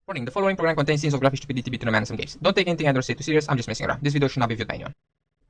Warning, the following program contains scenes of graphic stupidity between a man and some games. Don't take anything I don't say too serious, I'm just messing around. This video should not be viewed by anyone.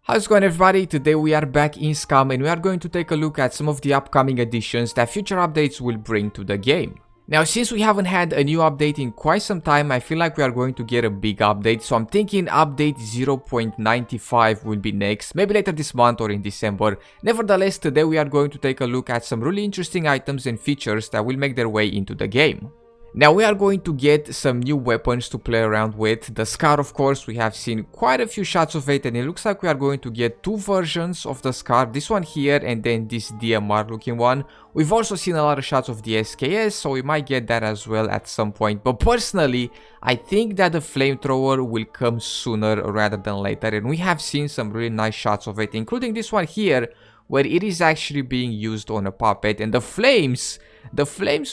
How's it going, everybody? Today we are back in Scum and we are going to take a look at some of the upcoming additions that future updates will bring to the game. Now, since we haven't had a new update in quite some time, I feel like we are going to get a big update, so I'm thinking update 0.95 will be next, maybe later this month or in December. Nevertheless, today we are going to take a look at some really interesting items and features that will make their way into the game. Now we are going to get some new weapons to play around with. The Scar, of course, we have seen quite a few shots of it, and it looks like we are going to get two versions of the Scar, this one here and then this DMR looking one. We've also seen a lot of shots of the SKS, so we might get that as well at some point. But personally, I think that the Flamethrower will come sooner rather than later, and we have seen some really nice shots of it, including this one here, where it is actually being used on a puppet, and the flames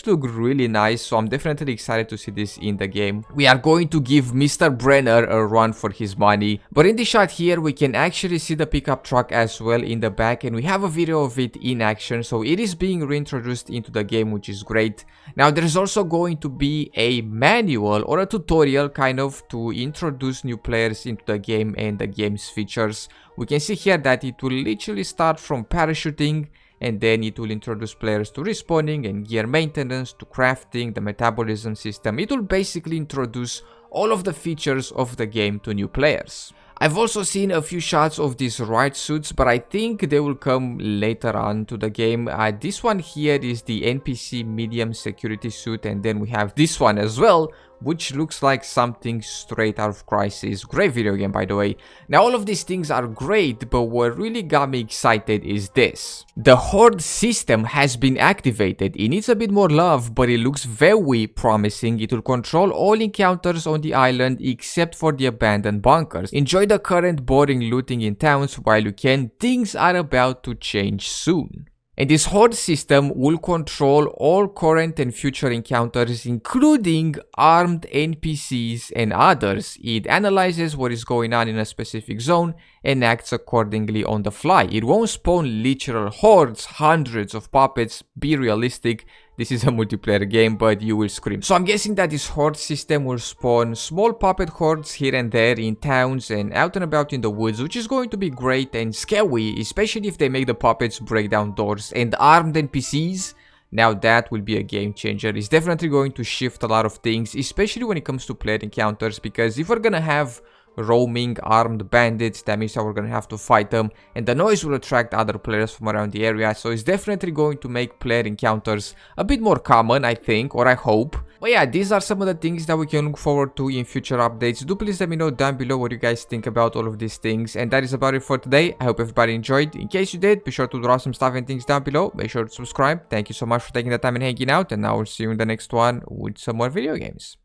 look really nice, so I'm definitely excited to see this in the game. We are going to give Mr. Brenner a run for his money, but in this shot here we can actually see the pickup truck as well in the back, and we have a video of it in action, so it is being reintroduced into the game, which is great. Now there's also going to be a manual or a tutorial kind of to introduce new players into the game and the game's features. We can see here that it will literally start from parachuting, and then it will introduce players to respawning and gear maintenance, to crafting, the metabolism system. It will basically introduce all of the features of the game to new players. I've also seen a few shots of these Riot Suits, but I think they will come later on to the game. This one here is the NPC medium security suit, and then we have this one as well, which looks like something straight out of Crisis. Great video game, by the way. Now all of these things are great, but what really got me excited is this. The Horde System has been activated. It needs a bit more love, but it looks very promising. It will control all encounters on the island except for the abandoned bunkers. Enjoy the current boring looting in towns while you can. Things are about to change soon. And this Horde system will control all current and future encounters, including armed NPCs and others. It analyzes what is going on in a specific zone and acts accordingly on the fly. It won't spawn literal hordes, hundreds of puppets. Be realistic, this is a multiplayer game, but you will scream. So I'm guessing that this Horde system will spawn small puppet hordes here and there in towns and out and about in the woods, which is going to be great and scary, especially if they make the puppets break down doors. And armed NPCs, now that will be a game changer. It's definitely going to shift a lot of things, especially when it comes to player encounters, because if we're gonna have roaming armed bandits, that means that we're gonna have to fight them, and the noise will attract other players from around the area, so it's definitely going to make player encounters a bit more common, I think, or I hope. But yeah, these are some of the things that we can look forward to in future updates. Do please let me know down below what you guys think about all of these things, and that is about it for today. I hope everybody enjoyed. In case you did, be sure to drop some stuff and things down below. Make sure to subscribe. Thank you so much for taking the time and hanging out, and I will see you in the next one with some more video games.